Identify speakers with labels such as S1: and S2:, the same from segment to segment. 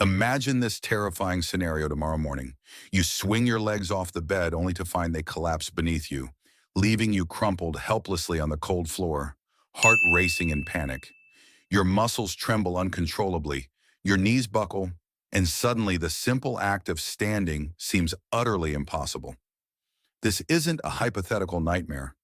S1: Imagine this terrifying scenario tomorrow morning. You swing your legs off the bed only to find they collapse beneath you, leaving you crumpled helplessly on the cold floor, heart racing in panic. Your muscles tremble uncontrollably, your knees buckle, and suddenly the simple act of standing seems utterly impossible. This isn't a hypothetical nightmare.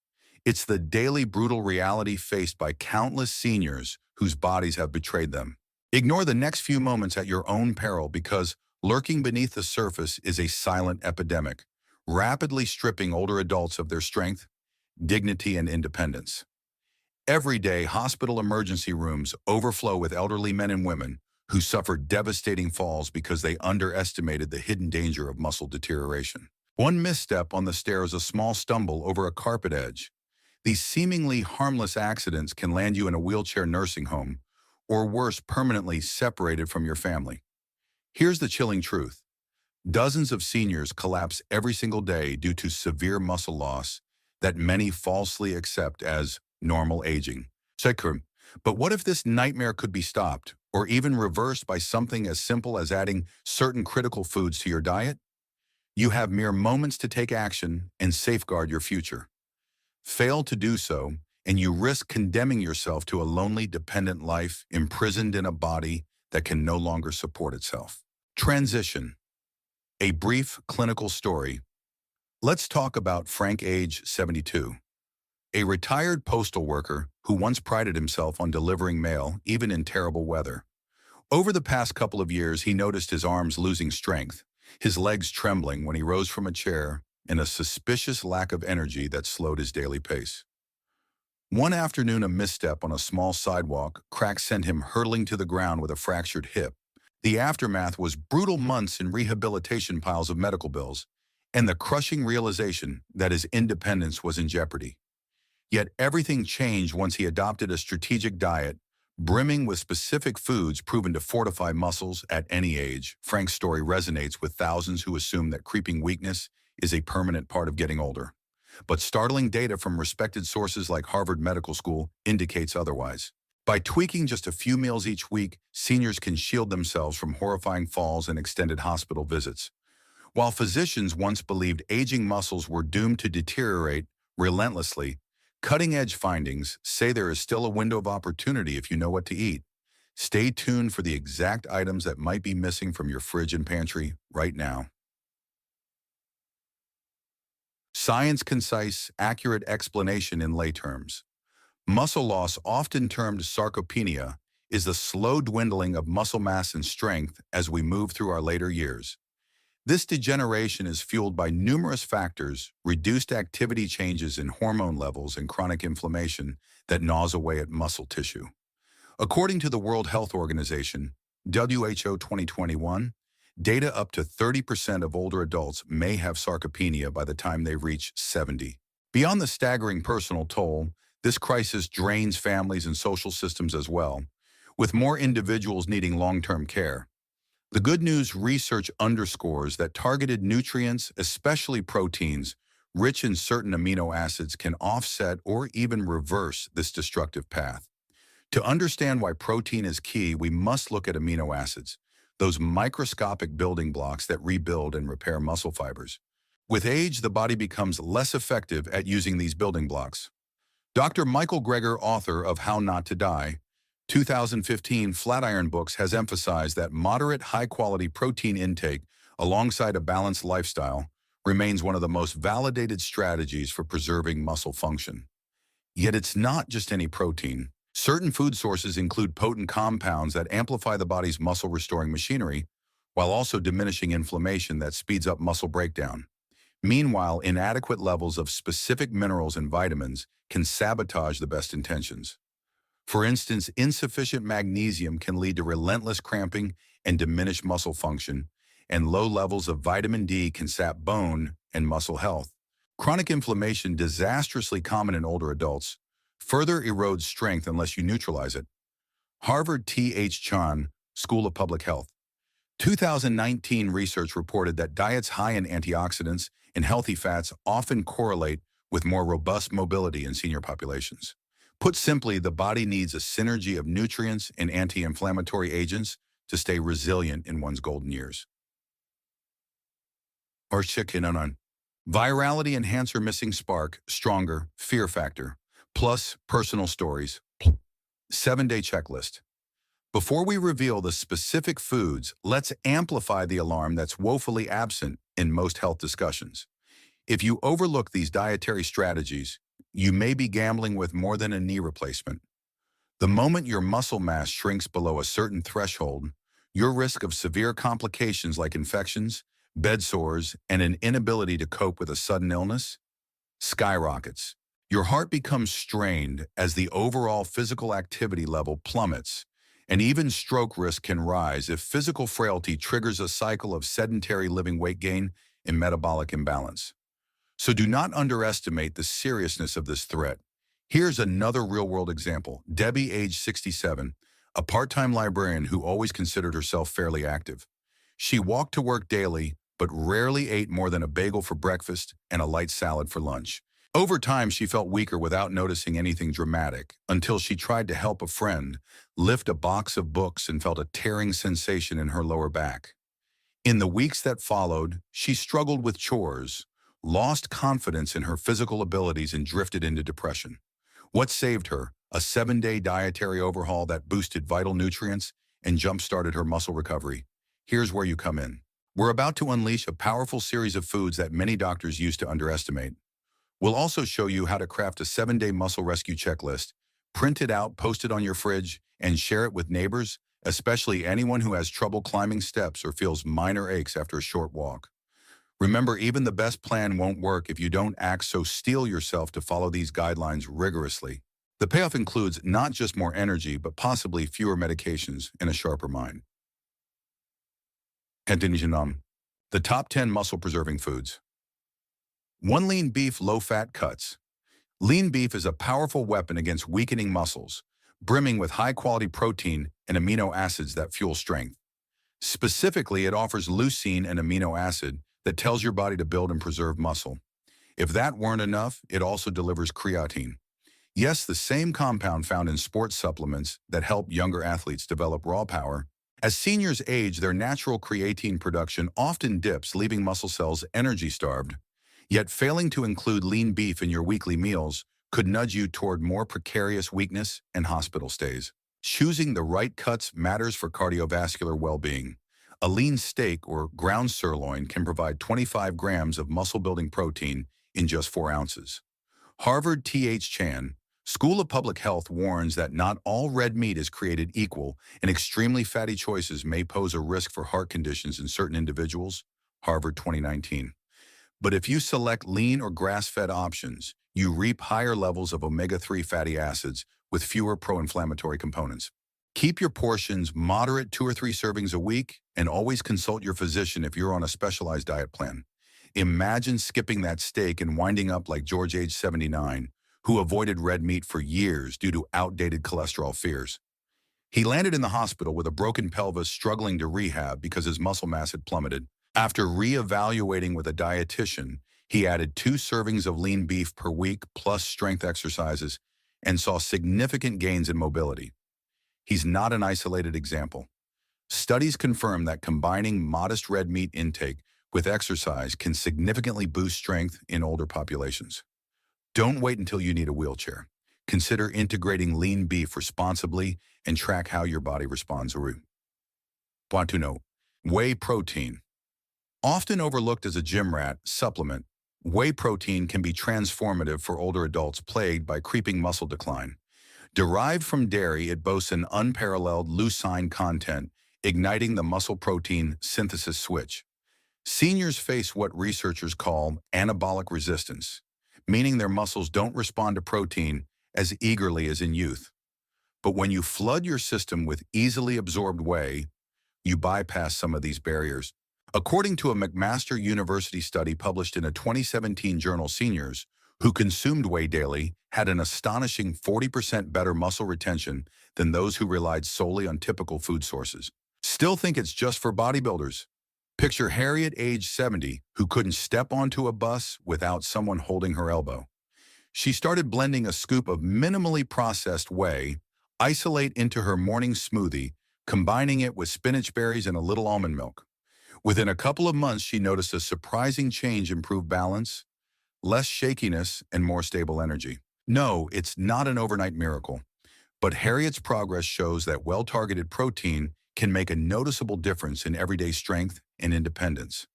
S1: It's the daily brutal reality faced by countless seniors whose bodies have betrayed them. Ignore the next few moments at your own peril because lurking beneath the surface is a silent epidemic, rapidly stripping older adults of their strength, dignity, and independence. Every day, hospital emergency rooms overflow with elderly men and women who suffer devastating falls because they underestimated the hidden danger of muscle deterioration. One misstep on the stairs, a small stumble over a carpet edge. These seemingly harmless accidents can land you in a wheelchair nursing home, or worse, permanently separated from your family. Here's the chilling truth. Dozens of seniors collapse every single day due to severe muscle loss that many falsely accept as normal aging. Sekrum. But what if this nightmare could be stopped, or even reversed by something as simple as adding certain critical foods to your diet? You have mere moments to take action and safeguard your future. Fail to do so, and you risk condemning yourself to a lonely, dependent life imprisoned in a body that can no longer support itself. Transition. A brief clinical story. Let's talk about Frank, age 72. A retired postal worker who once prided himself on delivering mail, even in terrible weather. Over the past couple of years, he noticed his arms losing strength, his legs trembling when he rose from a chair, and a suspicious lack of energy that slowed his daily pace. One afternoon, a misstep on a small sidewalk crack sent him hurtling to the ground with a fractured hip. The aftermath was brutal months in rehabilitation piles of medical bills, and the crushing realization that his independence was in jeopardy. Yet everything changed once he adopted a strategic diet, brimming with specific foods proven to fortify muscles at any age. Frank's story resonates with thousands who assume that creeping weakness is a permanent part of getting older. But startling data from respected sources like Harvard Medical School indicates otherwise. By tweaking just a few meals each week, seniors can shield themselves from horrifying falls and extended hospital visits. While physicians once believed aging muscles were doomed to deteriorate relentlessly, cutting-edge findings say there is still a window of opportunity if you know what to eat. Stay tuned for the exact items that might be missing from your fridge and pantry right now. Science concise, accurate explanation in lay terms. Muscle loss, often termed sarcopenia, is the slow dwindling of muscle mass and strength as we move through our later years. This degeneration is fueled by numerous factors, reduced activity changes in hormone levels and chronic inflammation that gnaws away at muscle tissue. According to the World Health Organization, WHO 2021, data up to 30% of older adults may have sarcopenia by the time they reach 70. Beyond the staggering personal toll, this crisis drains families and social systems as well, with more individuals needing long-term care. The good news: research underscores that targeted nutrients, especially proteins, rich in certain amino acids, can offset or even reverse this destructive path. To understand why protein is key, we must look at amino acids, those microscopic building blocks that rebuild and repair muscle fibers. With age, the body becomes less effective at using these building blocks. Dr. Michael Greger, author of How Not to Die, 2015 Flatiron Books, has emphasized that moderate, high-quality protein intake alongside a balanced lifestyle remains one of the most validated strategies for preserving muscle function. Yet it's not just any protein. Certain food sources include potent compounds that amplify the body's muscle-restoring machinery, while also diminishing inflammation that speeds up muscle breakdown. Meanwhile, inadequate levels of specific minerals and vitamins can sabotage the best intentions. For instance, insufficient magnesium can lead to relentless cramping and diminished muscle function, and low levels of vitamin D can sap bone and muscle health. Chronic inflammation, disastrously common in older adults, further erodes strength unless you neutralize it. Harvard T.H. Chan School of Public Health. 2019 research reported that diets high in antioxidants and healthy fats often correlate with more robust mobility in senior populations. Put simply, the body needs a synergy of nutrients and anti-inflammatory agents to stay resilient in one's golden years. Or chicken on. Virality enhancer missing spark, stronger, fear factor, plus personal stories. 7-day checklist. Before we reveal the specific foods, let's amplify the alarm that's woefully absent in most health discussions. If you overlook these dietary strategies, you may be gambling with more than a knee replacement. The moment your muscle mass shrinks below a certain threshold, your risk of severe complications like infections, bed sores, and an inability to cope with a sudden illness skyrockets. Your heart becomes strained as the overall physical activity level plummets, and even stroke risk can rise if physical frailty triggers a cycle of sedentary living, weight gain, and metabolic imbalance. So do not underestimate the seriousness of this threat. Here's another real-world example. Debbie, age 67, a part-time librarian who always considered herself fairly active. She walked to work daily, but rarely ate more than a bagel for breakfast and a light salad for lunch. Over time, she felt weaker without noticing anything dramatic, until she tried to help a friend lift a box of books and felt a tearing sensation in her lower back. In the weeks that followed, she struggled with chores, lost confidence in her physical abilities, and drifted into depression. What saved her? A 7-day dietary overhaul that boosted vital nutrients and jump-started her muscle recovery. Here's where you come in. We're about to unleash a powerful series of foods that many doctors used to underestimate. We'll also show you how to craft a 7-day muscle rescue checklist, print it out, post it on your fridge, and share it with neighbors, especially anyone who has trouble climbing steps or feels minor aches after a short walk. Remember, even the best plan won't work if you don't act, so steel yourself to follow these guidelines rigorously. The payoff includes not just more energy, but possibly fewer medications and a sharper mind. The top 10 muscle-preserving foods. 1. Lean beef, low-fat cuts. Lean beef is a powerful weapon against weakening muscles, brimming with high-quality protein and amino acids that fuel strength. Specifically, it offers leucine, an amino acid that tells your body to build and preserve muscle. If that weren't enough, it also delivers creatine. Yes, the same compound found in sports supplements that help younger athletes develop raw power. As seniors age, their natural creatine production often dips, leaving muscle cells energy-starved. Yet failing to include lean beef in your weekly meals could nudge you toward more precarious weakness and hospital stays. Choosing the right cuts matters for cardiovascular well-being. A lean steak or ground sirloin can provide 25 grams of muscle-building protein in just 4 ounces. Harvard T.H. Chan, School of Public Health, warns that not all red meat is created equal, and extremely fatty choices may pose a risk for heart conditions in certain individuals. Harvard 2019. But if you select lean or grass-fed options, you reap higher levels of omega-3 fatty acids with fewer pro-inflammatory components. Keep your portions moderate, 2 or 3 servings a week, and always consult your physician if you're on a specialized diet plan. Imagine skipping that steak and winding up like George, age 79, who avoided red meat for years due to outdated cholesterol fears. He landed in the hospital with a broken pelvis, struggling to rehab because his muscle mass had plummeted. After re-evaluating with a dietitian, he added 2 servings of lean beef per week plus strength exercises and saw significant gains in mobility. He's not an isolated example. Studies confirm that combining modest red meat intake with exercise can significantly boost strength in older populations. Don't wait until you need a wheelchair. Consider integrating lean beef responsibly and track how your body responds. Want to know? Whey protein. Often overlooked as a gym rat supplement, whey protein can be transformative for older adults plagued by creeping muscle decline. Derived from dairy, it boasts an unparalleled leucine content, igniting the muscle protein synthesis switch. Seniors face what researchers call anabolic resistance, meaning their muscles don't respond to protein as eagerly as in youth. But when you flood your system with easily absorbed whey, you bypass some of these barriers. According to a McMaster University study published in a 2017 journal, seniors who consumed whey daily had an astonishing 40% better muscle retention than those who relied solely on typical food sources. Still think it's just for bodybuilders? Picture Harriet, age 70, who couldn't step onto a bus without someone holding her elbow. She started blending a scoop of minimally processed whey, isolate into her morning smoothie, combining it with spinach berries and a little almond milk. Within a couple of months, she noticed a surprising change: improved balance, less shakiness, and more stable energy. No, it's not an overnight miracle, but Harriet's progress shows that well-targeted protein can make a noticeable difference in everyday strength and independence.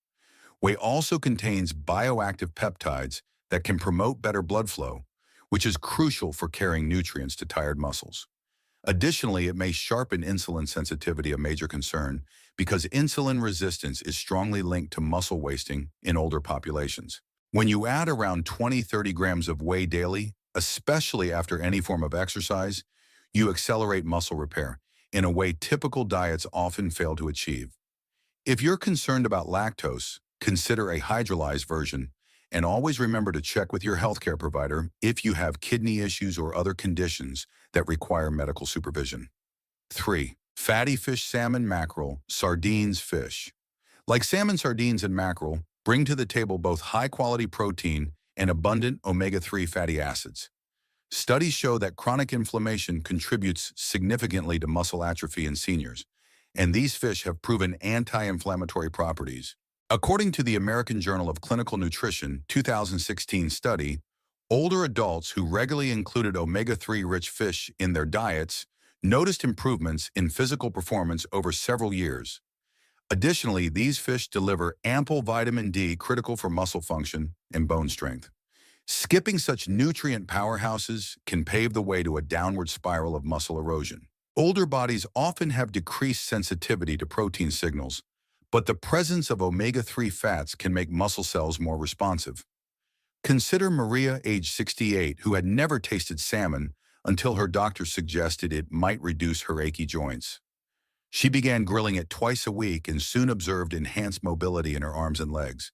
S1: Whey also contains bioactive peptides that can promote better blood flow, which is crucial for carrying nutrients to tired muscles. Additionally, it may sharpen insulin sensitivity, a major concern, because insulin resistance is strongly linked to muscle wasting in older populations. When you add around 20-30 grams of whey daily, especially after any form of exercise, you accelerate muscle repair in a way typical diets often fail to achieve. If you're concerned about lactose, consider a hydrolyzed version, and always remember to check with your healthcare provider if you have kidney issues or other conditions that require medical supervision. 3. Fatty fish: salmon, mackerel, sardines, fish. Like salmon, sardines, and mackerel, bring to the table both high-quality protein and abundant omega-3 fatty acids. Studies show that chronic inflammation contributes significantly to muscle atrophy in seniors, and these fish have proven anti-inflammatory properties. According to the American Journal of Clinical Nutrition 2016 study, older adults who regularly included omega-3 rich fish in their diets noticed improvements in physical performance over several years. Additionally, these fish deliver ample vitamin D, critical for muscle function and bone strength. Skipping such nutrient powerhouses can pave the way to a downward spiral of muscle erosion. Older bodies often have decreased sensitivity to protein signals, but the presence of omega-3 fats can make muscle cells more responsive. Consider Maria, age 68, who had never tasted salmon until her doctor suggested it might reduce her achy joints. She began grilling it twice a week and soon observed enhanced mobility in her arms and legs.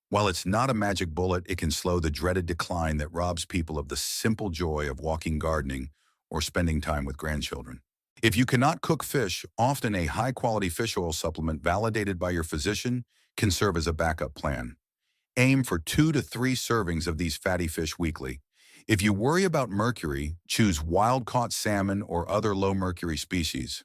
S1: While it's not a magic bullet, it can slow the dreaded decline that robs people of the simple joy of walking, gardening, or spending time with grandchildren. If you cannot cook fish, often a high-quality fish oil supplement validated by your physician can serve as a backup plan. Aim for 2 to 3 servings of these fatty fish weekly. If you worry about mercury, choose wild-caught salmon or other low-mercury species.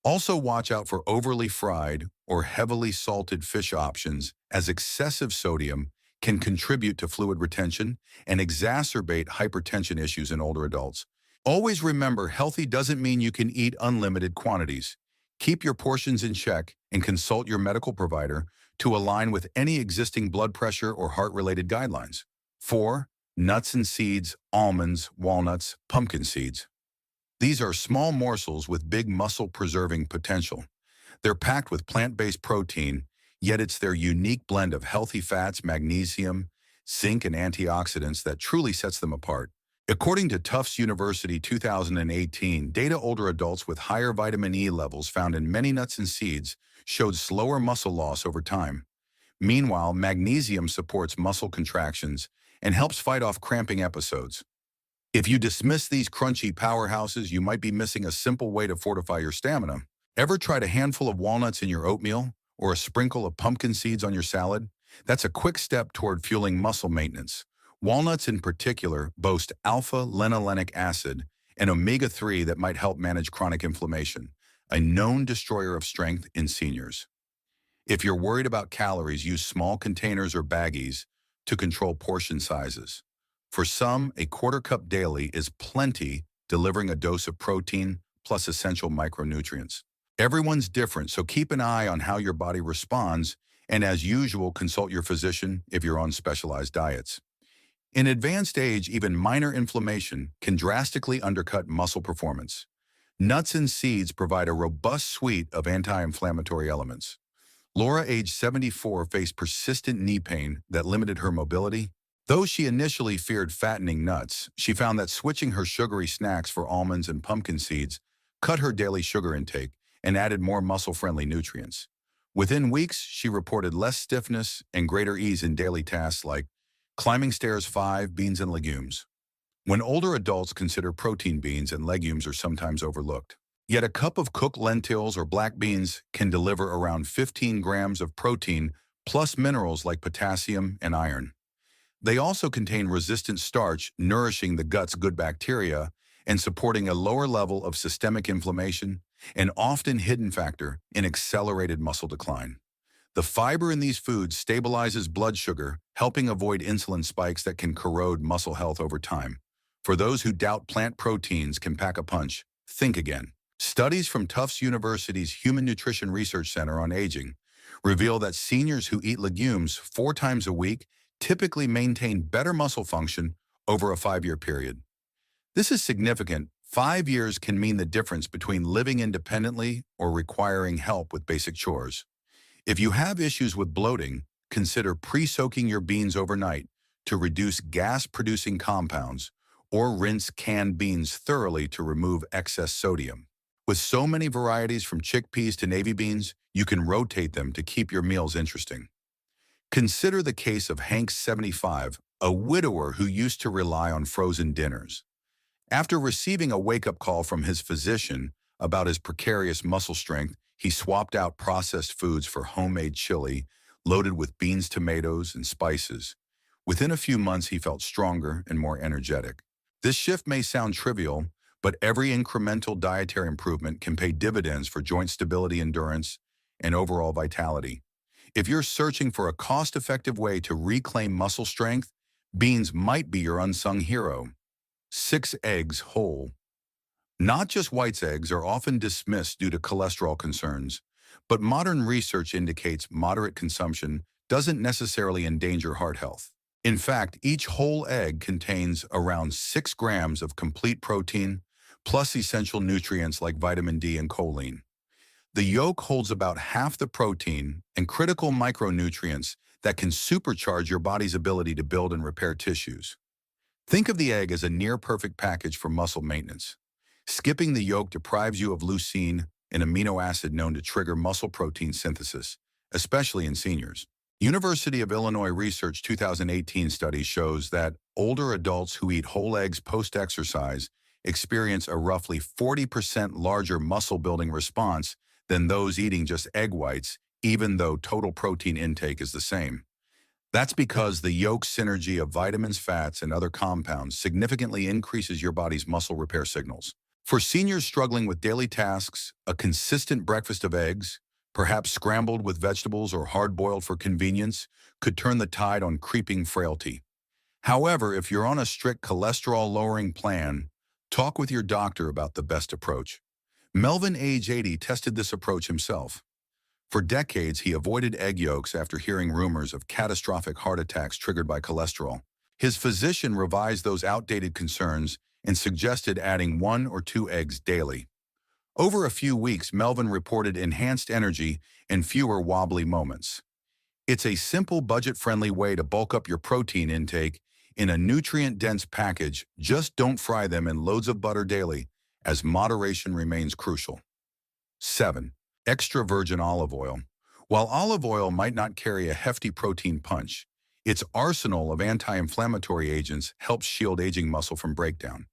S1: Also, watch out for overly fried or heavily salted fish options, as excessive sodium can contribute to fluid retention and exacerbate hypertension issues in older adults. Always remember, healthy doesn't mean you can eat unlimited quantities. Keep your portions in check and consult your medical provider to align with any existing blood pressure or heart-related guidelines. 4. Nuts and seeds: almonds, walnuts, pumpkin seeds. These are small morsels with big muscle-preserving potential. They're packed with plant-based protein, yet it's their unique blend of healthy fats, magnesium, zinc, and antioxidants that truly sets them apart. According to Tufts University 2018 data, older adults with higher vitamin E levels found in many nuts and seeds showed slower muscle loss over time. Meanwhile, magnesium supports muscle contractions and helps fight off cramping episodes. If you dismiss these crunchy powerhouses, you might be missing a simple way to fortify your stamina. Ever tried a handful of walnuts in your oatmeal or a sprinkle of pumpkin seeds on your salad? That's a quick step toward fueling muscle maintenance. Walnuts in particular boast alpha-linolenic acid and omega-3 that might help manage chronic inflammation, a known destroyer of strength in seniors. If you're worried about calories, use small containers or baggies to control portion sizes. For some, a quarter cup daily is plenty, delivering a dose of protein plus essential micronutrients. Everyone's different, so keep an eye on how your body responds, and as usual, consult your physician if you're on specialized diets. In advanced age, even minor inflammation can drastically undercut muscle performance. Nuts and seeds provide a robust suite of anti-inflammatory elements. Laura, age 74, faced persistent knee pain that limited her mobility. Though she initially feared fattening nuts, she found that switching her sugary snacks for almonds and pumpkin seeds cut her daily sugar intake and added more muscle-friendly nutrients. Within weeks, she reported less stiffness and greater ease in daily tasks like climbing stairs. 5. Beans and legumes. When older adults consider protein, beans and legumes are sometimes overlooked. Yet a cup of cooked lentils or black beans can deliver around 15 grams of protein plus minerals like potassium and iron. They also contain resistant starch, nourishing the gut's good bacteria and supporting a lower level of systemic inflammation an often hidden factor in accelerated muscle decline. The fiber in these foods stabilizes blood sugar, helping avoid insulin spikes that can corrode muscle health over time. For those who doubt plant proteins can pack a punch, think again. Studies from Tufts University's Human Nutrition Research Center on Aging reveal that seniors who eat legumes 4 times a week typically maintain better muscle function over a 5-year period. This is significant. 5 years can mean the difference between living independently or requiring help with basic chores. If you have issues with bloating, consider pre-soaking your beans overnight to reduce gas-producing compounds, or rinse canned beans thoroughly to remove excess sodium. With so many varieties from chickpeas to navy beans, you can rotate them to keep your meals interesting. Consider the case of Hank 75, a widower who used to rely on frozen dinners. After receiving a wake-up call from his physician about his precarious muscle strength, he swapped out processed foods for homemade chili, loaded with beans, tomatoes, and spices. Within a few months, he felt stronger and more energetic. This shift may sound trivial, but every incremental dietary improvement can pay dividends for joint stability, endurance, and overall vitality. If you're searching for a cost-effective way to reclaim muscle strength, beans might be your unsung hero. 6 eggs whole. Not just white eggs are often dismissed due to cholesterol concerns, but modern research indicates moderate consumption doesn't necessarily endanger heart health. In fact, each whole egg contains around 6 grams of complete protein, plus essential nutrients like vitamin D and choline. The yolk holds about half the protein and critical micronutrients that can supercharge your body's ability to build and repair tissues. Think of the egg as a near-perfect package for muscle maintenance. Skipping the yolk deprives you of leucine, an amino acid known to trigger muscle protein synthesis, especially in seniors. University of Illinois Research 2018 study shows that older adults who eat whole eggs post-exercise experience a roughly 40% larger muscle-building response than those eating just egg whites, even though total protein intake is the same. That's because the yolk synergy of vitamins, fats, and other compounds significantly increases your body's muscle repair signals. For seniors struggling with daily tasks, a consistent breakfast of eggs, perhaps scrambled with vegetables or hard-boiled for convenience, could turn the tide on creeping frailty. However, if you're on a strict cholesterol-lowering plan, talk with your doctor about the best approach. Melvin, age 80, tested this approach himself. For decades, he avoided egg yolks after hearing rumors of catastrophic heart attacks triggered by cholesterol. His physician revised those outdated concerns and suggested adding 1 or 2 eggs daily. Over a few weeks, Melvin reported enhanced energy and fewer wobbly moments. It's a simple, budget-friendly way to bulk up your protein intake in a nutrient-dense package. Just don't fry them in loads of butter daily, as moderation remains crucial. 7. Extra virgin olive oil. While olive oil might not carry a hefty protein punch, its arsenal of anti-inflammatory agents helps shield aging muscle from breakdown.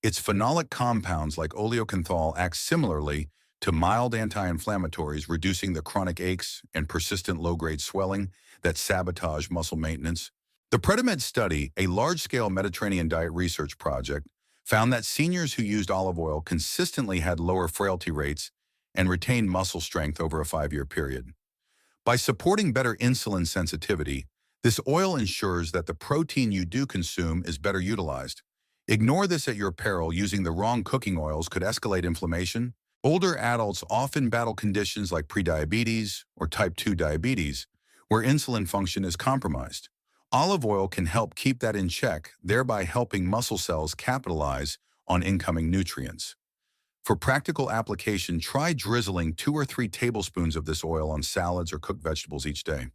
S1: Its phenolic compounds like oleocanthal act similarly to mild anti-inflammatories, reducing the chronic aches and persistent low-grade swelling that sabotage muscle maintenance. The Predimed study, a large-scale Mediterranean diet research project, found that seniors who used olive oil consistently had lower frailty rates and retained muscle strength over a 5-year period. By supporting better insulin sensitivity, this oil ensures that the protein you do consume is better utilized. Ignore this at your peril. Using the wrong cooking oils could escalate inflammation. Older adults often battle conditions like prediabetes or type 2 diabetes, where insulin function is compromised. Olive oil can help keep that in check, thereby helping muscle cells capitalize on incoming nutrients. For practical application, try drizzling 2 or 3 tablespoons of this oil on salads or cooked vegetables each day.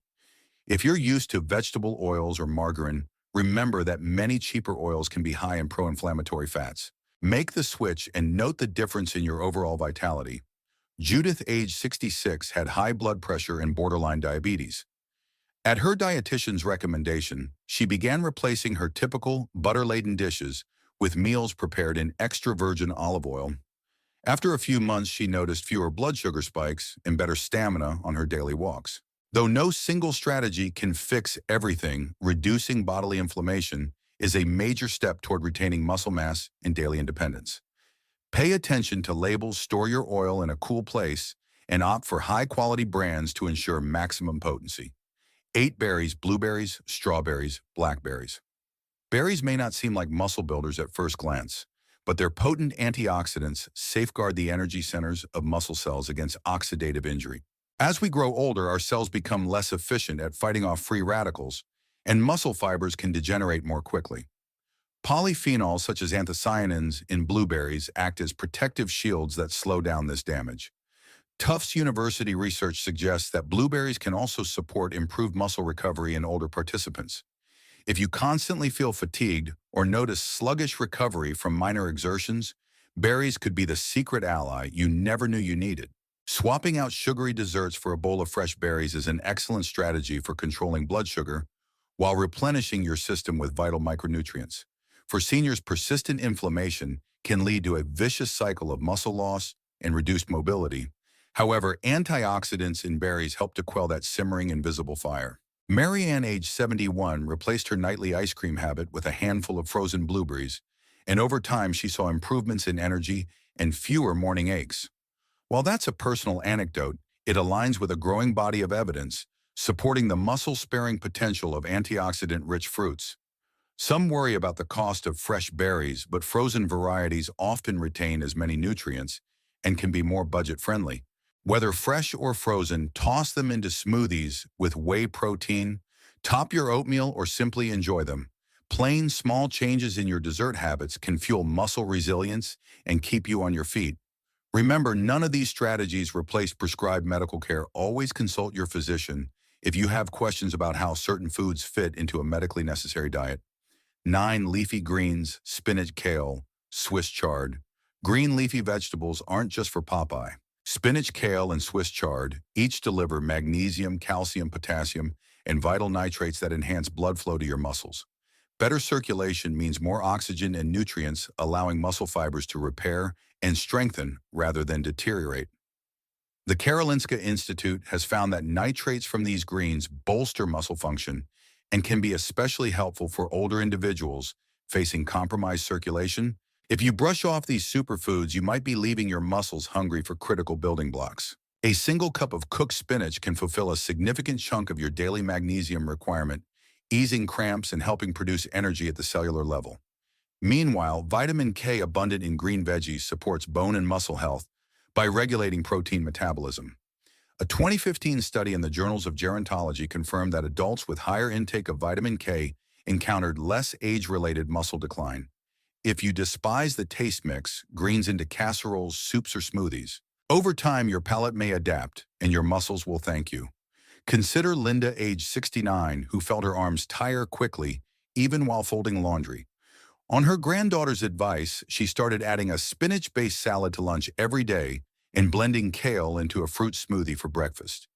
S1: If you're used to vegetable oils or margarine, remember that many cheaper oils can be high in pro-inflammatory fats. Make the switch and note the difference in your overall vitality. Judith, age 66, had high blood pressure and borderline diabetes. At her dietitian's recommendation, she began replacing her typical butter-laden dishes with meals prepared in extra virgin olive oil. After a few months, she noticed fewer blood sugar spikes and better stamina on her daily walks. Though no single strategy can fix everything, reducing bodily inflammation is a major step toward retaining muscle mass and daily independence. Pay attention to labels, store your oil in a cool place, and opt for high-quality brands to ensure maximum potency. 8 berries, blueberries, strawberries, blackberries. Berries may not seem like muscle builders at first glance, but their potent antioxidants safeguard the energy centers of muscle cells against oxidative injury. As we grow older, our cells become less efficient at fighting off free radicals, and muscle fibers can degenerate more quickly. Polyphenols such as anthocyanins in blueberries act as protective shields that slow down this damage. Tufts University research suggests that blueberries can also support improved muscle recovery in older participants. If you constantly feel fatigued or notice sluggish recovery from minor exertions, berries could be the secret ally you never knew you needed. Swapping out sugary desserts for a bowl of fresh berries is an excellent strategy for controlling blood sugar while replenishing your system with vital micronutrients. For seniors, persistent inflammation can lead to a vicious cycle of muscle loss and reduced mobility. However, antioxidants in berries help to quell that simmering invisible fire. Marianne, age 71, replaced her nightly ice cream habit with a handful of frozen blueberries, and over time she saw improvements in energy and fewer morning aches. While that's a personal anecdote, it aligns with a growing body of evidence supporting the muscle-sparing potential of antioxidant-rich fruits. Some worry about the cost of fresh berries, but frozen varieties often retain as many nutrients and can be more budget-friendly. Whether fresh or frozen, toss them into smoothies with whey protein, top your oatmeal, or simply enjoy them. Plain, small changes in your dessert habits can fuel muscle resilience and keep you on your feet. Remember, none of these strategies replace prescribed medical care. Always consult your physician if you have questions about how certain foods fit into a medically necessary diet. 9 leafy greens, spinach, kale, Swiss chard. Green leafy vegetables aren't just for Popeye. Spinach, kale, and Swiss chard each deliver magnesium, calcium, potassium, and vital nitrates that enhance blood flow to your muscles. Better circulation means more oxygen and nutrients, allowing muscle fibers to repair and strengthen rather than deteriorate. The Karolinska Institute has found that nitrates from these greens bolster muscle function and can be especially helpful for older individuals facing compromised circulation. If you brush off these superfoods, you might be leaving your muscles hungry for critical building blocks. A single cup of cooked spinach can fulfill a significant chunk of your daily magnesium requirement, easing cramps and helping produce energy at the cellular level. Meanwhile, vitamin K abundant in green veggies supports bone and muscle health by regulating protein metabolism. A 2015 study in the Journals of Gerontology confirmed that adults with higher intake of vitamin K encountered less age-related muscle decline. If you despise the taste mix, greens into casseroles, soups, or smoothies, over time your palate may adapt and your muscles will thank you. Consider Linda, age 69, who felt her arms tire quickly even while folding laundry. On her granddaughter's advice, she started adding a spinach-based salad to lunch every day and blending kale into a fruit smoothie for breakfast.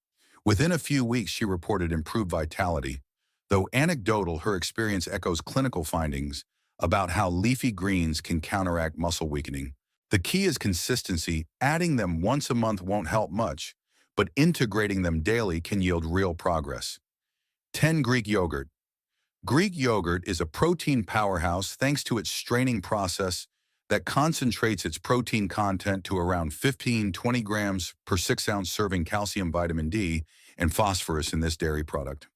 S1: Within a few weeks, she reported improved vitality. Though anecdotal, her experience echoes clinical findings about how leafy greens can counteract muscle weakening. The key is consistency. Adding them once a month won't help much, but integrating them daily can yield real progress. 10. Greek yogurt. Greek yogurt is a protein powerhouse thanks to its straining process that concentrates its protein content to around 15-20 grams per 6-ounce serving. Calcium, vitamin D, and phosphorus in this dairy product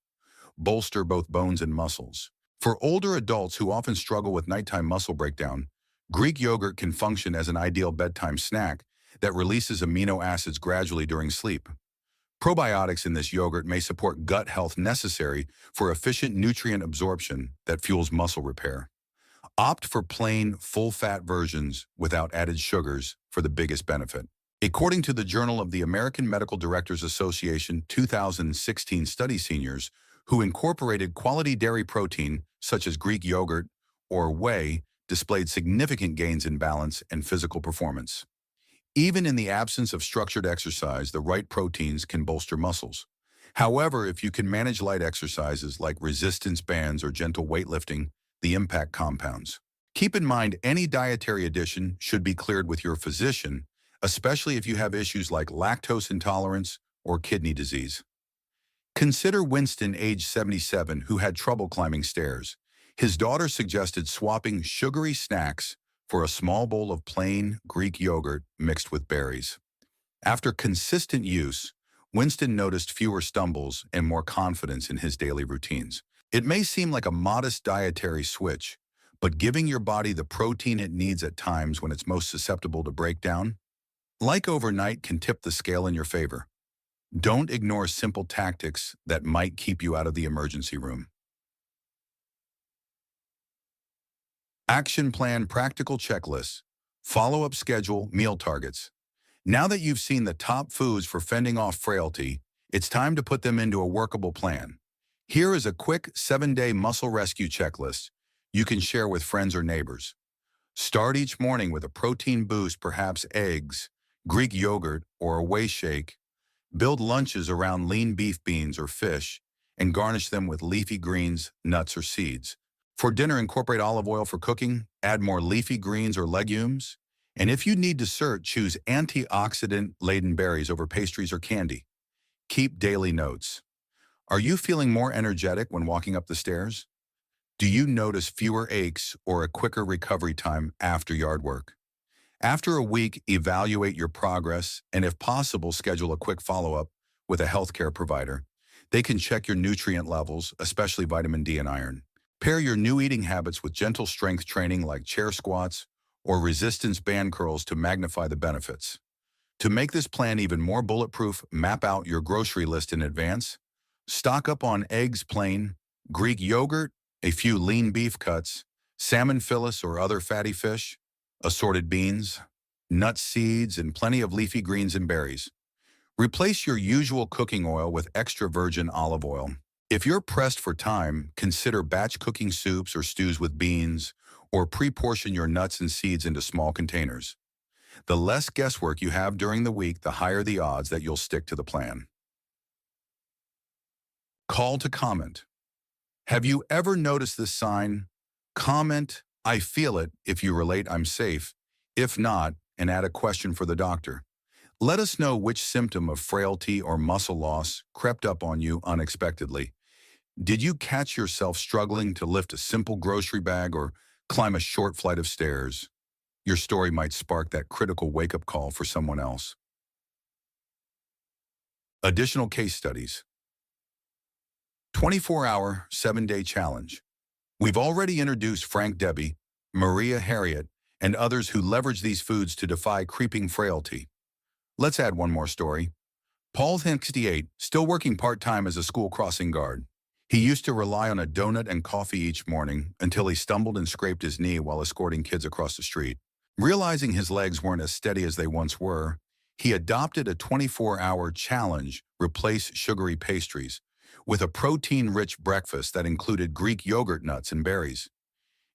S1: bolster both bones and muscles. For older adults who often struggle with nighttime muscle breakdown, Greek yogurt can function as an ideal bedtime snack that releases amino acids gradually during sleep. Probiotics in this yogurt may support gut health necessary for efficient nutrient absorption that fuels muscle repair. Opt for plain, full-fat versions without added sugars for the biggest benefit. According to the Journal of the American Medical Directors Association 2016 study, seniors who incorporated quality dairy protein, such as Greek yogurt or whey, displayed significant gains in balance and physical performance. Even in the absence of structured exercise, the right proteins can bolster muscles. However, if you can manage light exercises like resistance bands or gentle weightlifting, the impact compounds. Keep in mind, any dietary addition should be cleared with your physician, especially if you have issues like lactose intolerance or kidney disease. Consider Winston, age 77, who had trouble climbing stairs. His daughter suggested swapping sugary snacks for a small bowl of plain Greek yogurt mixed with berries. After consistent use, Winston noticed fewer stumbles and more confidence in his daily routines. It may seem like a modest dietary switch, but giving your body the protein it needs at times when it's most susceptible to breakdown, like overnight, can tip the scale in your favor. Don't ignore simple tactics that might keep you out of the emergency room. Action plan, practical checklists, follow-up schedule, meal targets. Now that you've seen the top foods for fending off frailty, it's time to put them into a workable plan. Here is a quick 7-day muscle rescue checklist you can share with friends or neighbors. Start each morning with a protein boost, perhaps eggs, Greek yogurt, or a whey shake. Build lunches around lean beef, beans, or fish, and garnish them with leafy greens, nuts, or seeds. For dinner, incorporate olive oil. For cooking, add more leafy greens or legumes. And if you need dessert, choose antioxidant-laden berries over pastries or candy. Keep daily notes. Are you feeling more energetic when walking up the stairs? Do you notice fewer aches or a quicker recovery time after yard work? After a week, evaluate your progress and, if possible, schedule a quick follow-up with a healthcare provider. They can check your nutrient levels, especially vitamin D and iron. Pair your new eating habits with gentle strength training like chair squats or resistance band curls to magnify the benefits. To make this plan even more bulletproof, map out your grocery list in advance. Stock up on eggs, plain, Greek yogurt, a few lean beef cuts, salmon fillets or other fatty fish, assorted beans, nuts, seeds, and plenty of leafy greens and berries. Replace your usual cooking oil with extra virgin olive oil. If you're pressed for time, consider batch cooking soups or stews with beans, or pre-portion your nuts and seeds into small containers. The less guesswork you have during the week, the higher the odds that you'll stick to the plan. Call to comment. Have you ever noticed this sign? Comment, "I feel it," if you relate, "I'm safe." If not, and add a question for the doctor. Let us know which symptom of frailty or muscle loss crept up on you unexpectedly. Did you catch yourself struggling to lift a simple grocery bag or climb a short flight of stairs? Your story might spark that critical wake-up call for someone else. Additional case studies. 24-hour, 7-day challenge. We've already introduced Frank, Debbie, Maria, Harriet, and others who leverage these foods to defy creeping frailty. Let's add one more story. Paul, 68, still working part-time as a school crossing guard. He used to rely on a donut and coffee each morning until he stumbled and scraped his knee while escorting kids across the street. Realizing his legs weren't as steady as they once were, he adopted a 24-hour challenge: replace sugary pastries with a protein-rich breakfast that included Greek yogurt, nuts, and berries.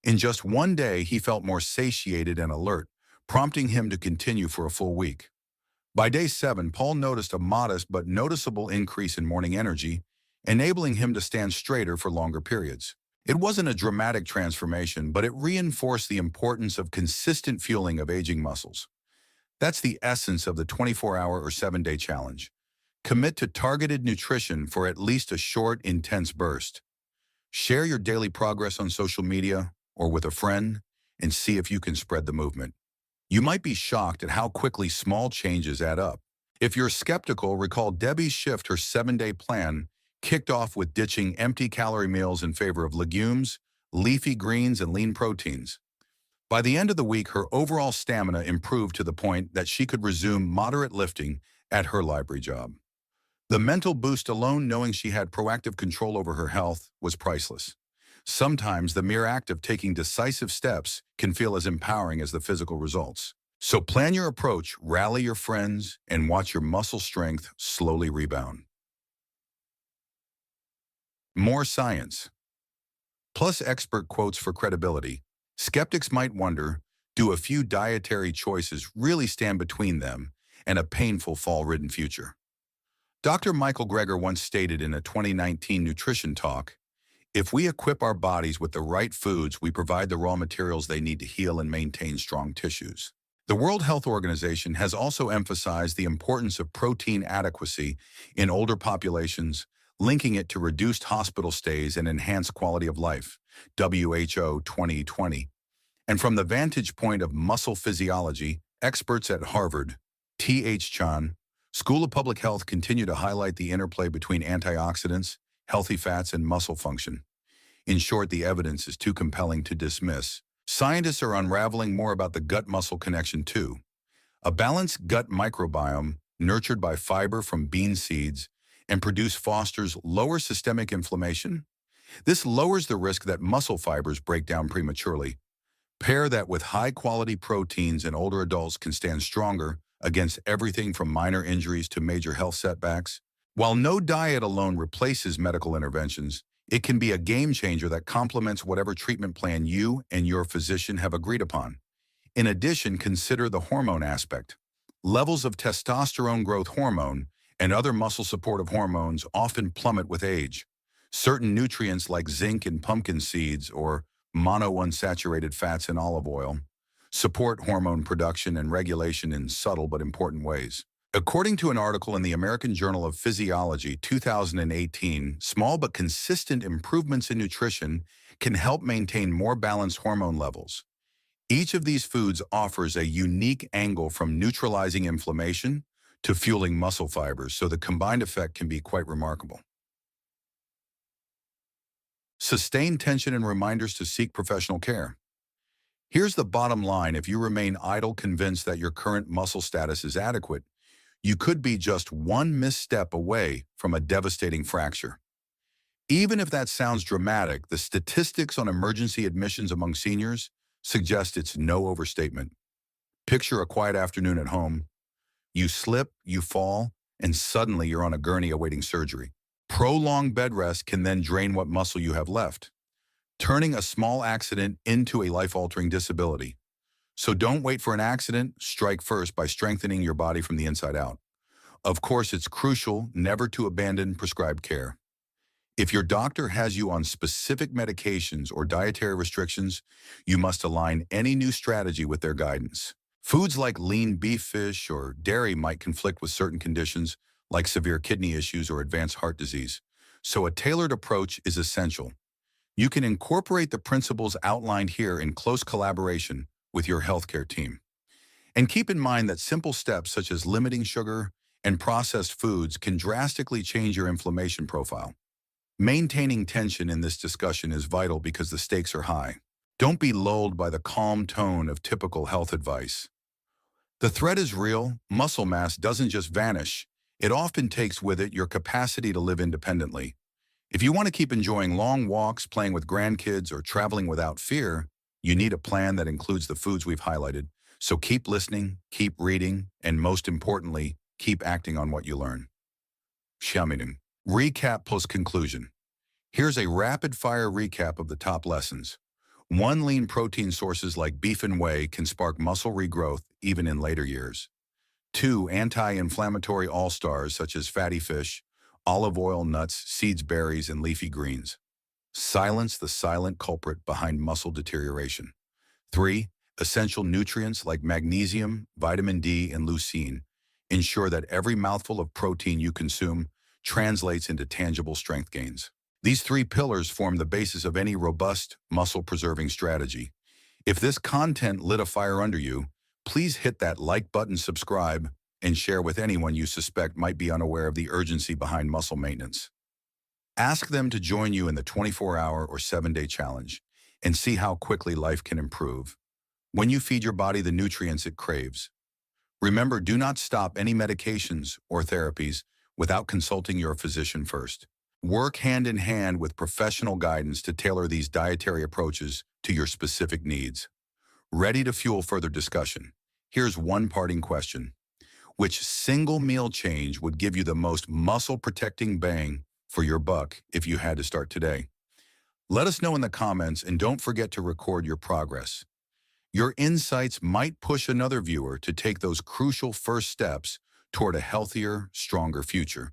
S1: In just one day, he felt more satiated and alert, prompting him to continue for a full week. By day 7, Paul noticed a modest but noticeable increase in morning energy, enabling him to stand straighter for longer periods. It wasn't a dramatic transformation, but it reinforced the importance of consistent fueling of aging muscles. That's the essence of the 24-hour or 7-day challenge. Commit to targeted nutrition for at least a short, intense burst. Share your daily progress on social media or with a friend and see if you can spread the movement. You might be shocked at how quickly small changes add up. If you're skeptical, recall Debbie's shift. Her 7-day plan kicked off with ditching empty-calorie meals in favor of legumes, leafy greens, and lean proteins. By the end of the week, her overall stamina improved to the point that she could resume moderate lifting at her library job. The mental boost alone, knowing she had proactive control over her health, was priceless. Sometimes the mere act of taking decisive steps can feel as empowering as the physical results. So plan your approach, rally your friends, and watch your muscle strength slowly rebound. More science. Plus expert quotes for credibility. Skeptics might wonder, do a few dietary choices really stand between them and a painful fall-ridden future? Dr. Michael Greger once stated in a 2019 nutrition talk, "If we equip our bodies with the right foods, we provide the raw materials they need to heal and maintain strong tissues." The World Health Organization has also emphasized the importance of protein adequacy in older populations, linking it to reduced hospital stays and enhanced quality of life. WHO 2020. And from the vantage point of muscle physiology, experts at Harvard, T.H. Chan, School of Public Health continue to highlight the interplay between antioxidants, healthy fats, and muscle function. In short, the evidence is too compelling to dismiss. Scientists are unraveling more about the gut-muscle connection too. A balanced gut microbiome, nurtured by fiber from bean seeds, and produce fosters lower systemic inflammation. This lowers the risk that muscle fibers break down prematurely. Pair that with high-quality proteins, and older adults can stand stronger against everything from minor injuries to major health setbacks. While no diet alone replaces medical interventions, it can be a game changer that complements whatever treatment plan you and your physician have agreed upon. In addition, consider the hormone aspect. Levels of testosterone growth hormone and other muscle supportive hormones often plummet with age. Certain nutrients like zinc in pumpkin seeds or monounsaturated fats in olive oil support hormone production and regulation in subtle but important ways. According to an article in the American Journal of Physiology 2018, small but consistent improvements in nutrition can help maintain more balanced hormone levels. Each of these foods offers a unique angle from neutralizing inflammation to fueling muscle fibers, so the combined effect can be quite remarkable. Sustain tension and reminders to seek professional care. Here's the bottom line: if you remain idle, convinced that your current muscle status is adequate, you could be just one misstep away from a devastating fracture. Even if that sounds dramatic, the statistics on emergency admissions among seniors suggest it's no overstatement. Picture a quiet afternoon at home. You slip, you fall, and suddenly you're on a gurney awaiting surgery. Prolonged bed rest can then drain what muscle you have left, turning a small accident into a life-altering disability. So don't wait for an accident. Strike first by strengthening your body from the inside out. Of course, it's crucial never to abandon prescribed care. If your doctor has you on specific medications or dietary restrictions, you must align any new strategy with their guidance. Foods like lean beef, fish, or dairy might conflict with certain conditions like severe kidney issues or advanced heart disease. So a tailored approach is essential. You can incorporate the principles outlined here in close collaboration with your healthcare team. And keep in mind that simple steps such as limiting sugar and processed foods can drastically change your inflammation profile. Maintaining tension in this discussion is vital because the stakes are high. Don't be lulled by the calm tone of typical health advice. The threat is real. Muscle mass doesn't just vanish. It often takes with it your capacity to live independently. If you want to keep enjoying long walks, playing with grandkids, or traveling without fear, you need a plan that includes the foods we've highlighted. So keep listening, keep reading, and most importantly, keep acting on what you learn. Xiaoming. Recap plus conclusion. Here's a rapid-fire recap of the top lessons. 1. Lean protein sources like beef and whey can spark muscle regrowth even in later years. 2. Anti-inflammatory all-stars such as fatty fish, olive oil, nuts, seeds, berries, and leafy greens. Silence the silent culprit behind muscle deterioration. 3. Essential nutrients like magnesium, vitamin D, and leucine ensure that every mouthful of protein you consume translates into tangible strength gains. These 3 pillars form the basis of any robust, muscle-preserving strategy. If this content lit a fire under you, please hit that like button, subscribe, and share with anyone you suspect might be unaware of the urgency behind muscle maintenance. Ask them to join you in the 24-hour or 7-day challenge and see how quickly life can improve when you feed your body the nutrients it craves. Remember, do not stop any medications or therapies without consulting your physician first. Work hand in hand with professional guidance to tailor these dietary approaches to your specific needs. Ready to fuel further discussion? Here's one parting question. Which single meal change would give you the most muscle-protecting bang for your buck if you had to start today? Let us know in the comments, and don't forget to record your progress. Your insights might push another viewer to take those crucial first steps toward a healthier, stronger future.